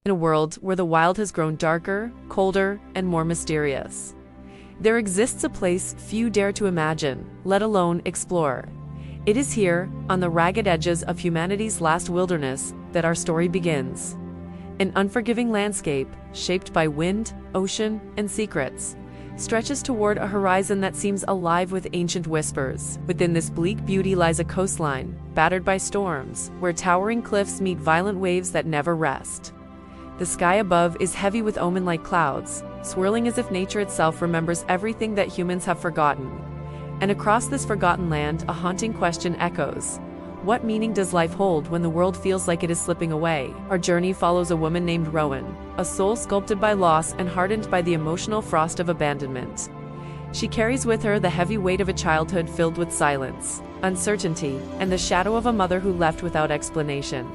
in a world where the wild has grown darker, colder, and more mysterious. There exists a place few dare to imagine, let alone explore. It is here, on the ragged edges of humanity's last wilderness, that our story begins. An unforgiving landscape, shaped by wind, ocean, and secrets, stretches toward a horizon that seems alive with ancient whispers. Within this bleak beauty lies a coastline, battered by storms, where towering cliffs meet violent waves that never rest. The sky above is heavy with omen-like clouds, swirling as if nature itself remembers everything that humans have forgotten. And across this forgotten land, a haunting question echoes. What meaning does life hold when the world feels like it is slipping away? Our journey follows a woman named Rowan, a soul sculpted by loss and hardened by the emotional frost of abandonment. She carries with her the heavy weight of a childhood filled with silence, uncertainty, and the shadow of a mother who left without explanation.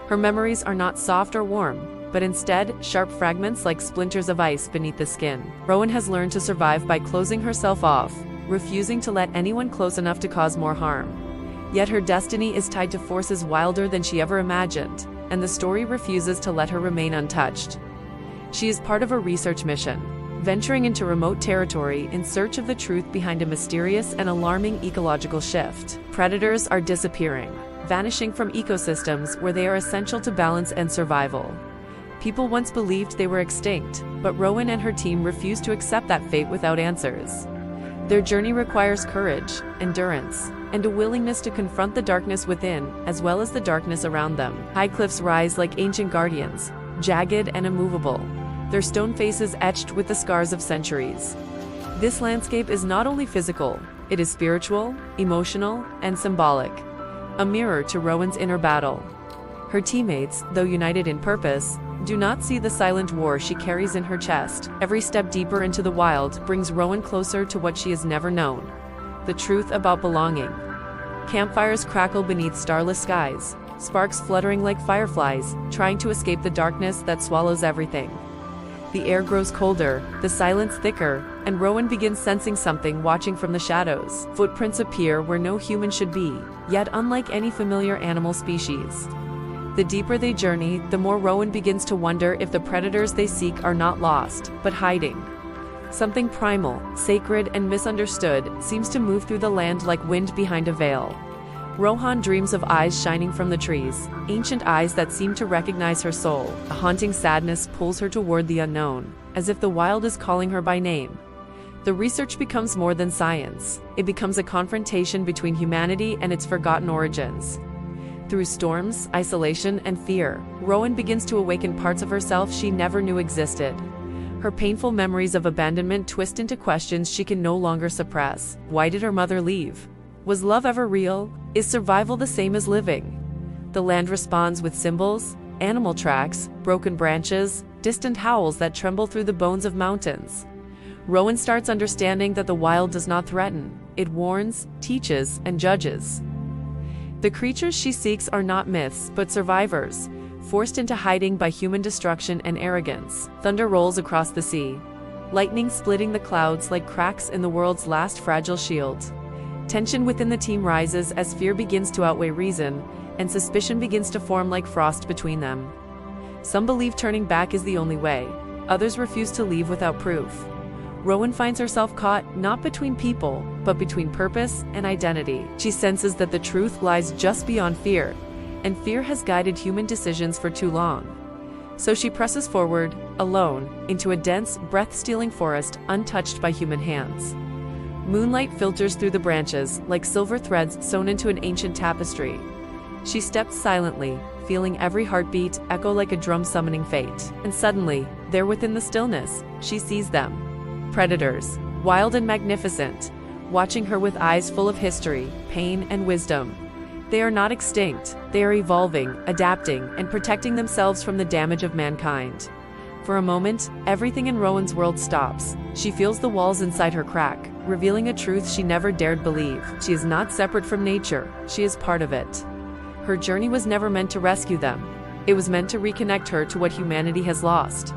Her memories are not soft or warm, but instead sharp fragments like splinters of ice beneath the skin. Rowan has learned to survive by closing herself off, refusing to let anyone close enough to cause more harm. Yet her destiny is tied to forces wilder than she ever imagined, and the story refuses to let her remain untouched. She is part of a research mission, venturing into remote territory in search of the truth behind a mysterious and alarming ecological shift. Predators are disappearing, vanishing from ecosystems where they are essential to balance and survival. People once believed they were extinct, but Rowan and her team refuse to accept that fate without answers. Their journey requires courage, endurance, and a willingness to confront the darkness within, as well as the darkness around them. High cliffs rise like ancient guardians, jagged and immovable, their stone faces etched with the scars of centuries. This landscape is not only physical, it is spiritual, emotional, and symbolic, a mirror to Rowan's inner battle. Her teammates, though united in purpose, do not see the silent war she carries in her chest. Every step deeper into the wild brings Rowan closer to what she has never known: the truth about belonging. Campfires crackle beneath starless skies, sparks fluttering like fireflies, trying to escape the darkness that swallows everything. The air grows colder, the silence thicker, and Rowan begins sensing something watching from the shadows. Footprints appear where no human should be, yet unlike any familiar animal species. The deeper they journey, the more Rowan begins to wonder if the predators they seek are not lost, but hiding. Something primal, sacred, and misunderstood seems to move through the land like wind behind a veil. Rowan dreams of eyes shining from the trees, ancient eyes that seem to recognize her soul. A haunting sadness pulls her toward the unknown, as if the wild is calling her by name. The research becomes more than science. It becomes a confrontation between humanity and its forgotten origins. Through storms, isolation, and fear, Rowan begins to awaken parts of herself she never knew existed. Her painful memories of abandonment twist into questions she can no longer suppress. Why did her mother leave? Was love ever real? Is survival the same as living? The land responds with symbols, animal tracks, broken branches, distant howls that tremble through the bones of mountains. Rowan starts understanding that the wild does not threaten. It warns, teaches, and judges. The creatures she seeks are not myths, but survivors, forced into hiding by human destruction and arrogance. Thunder rolls across the sea, lightning splitting the clouds like cracks in the world's last fragile shield. Tension within the team rises as fear begins to outweigh reason, and suspicion begins to form like frost between them. Some believe turning back is the only way, others refuse to leave without proof. Rowan finds herself caught not between people, but between purpose and identity. She senses that the truth lies just beyond fear, and fear has guided human decisions for too long. So she presses forward, alone, into a dense, breath-stealing forest untouched by human hands. Moonlight filters through the branches, like silver threads sewn into an ancient tapestry. She steps silently, feeling every heartbeat echo like a drum summoning fate. And suddenly, there within the stillness, she sees them. Predators, wild and magnificent, watching her with eyes full of history, pain, and wisdom. They are not extinct, they are evolving, adapting, and protecting themselves from the damage of mankind. For a moment, everything in Rowan's world stops. She feels the walls inside her crack, revealing a truth she never dared believe. She is not separate from nature, she is part of it. Her journey was never meant to rescue them. It was meant to reconnect her to what humanity has lost.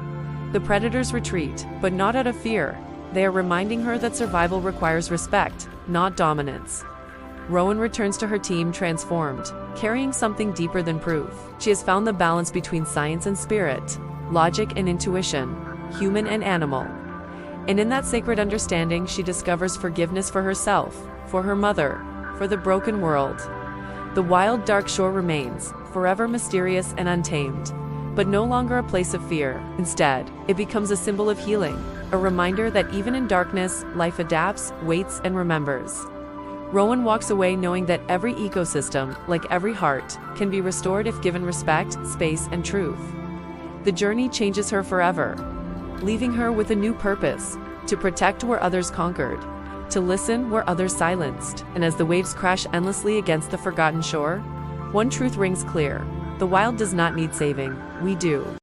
The predators retreat, but not out of fear. They are reminding her that survival requires respect, not dominance. Rowan returns to her team transformed, carrying something deeper than proof. She has found the balance between science and spirit, logic and intuition, human and animal. And in that sacred understanding, she discovers forgiveness for herself, for her mother, for the broken world. The wild, dark shore remains, forever mysterious and untamed, but no longer a place of fear. Instead, it becomes a symbol of healing, a reminder that even in darkness, life adapts, waits, and remembers. Rowan walks away knowing that every ecosystem, like every heart, can be restored if given respect, space, and truth. The journey changes her forever, leaving her with a new purpose: to protect where others conquered, to listen where others silenced. And as the waves crash endlessly against the forgotten shore, one truth rings clear: the wild does not need saving, we do.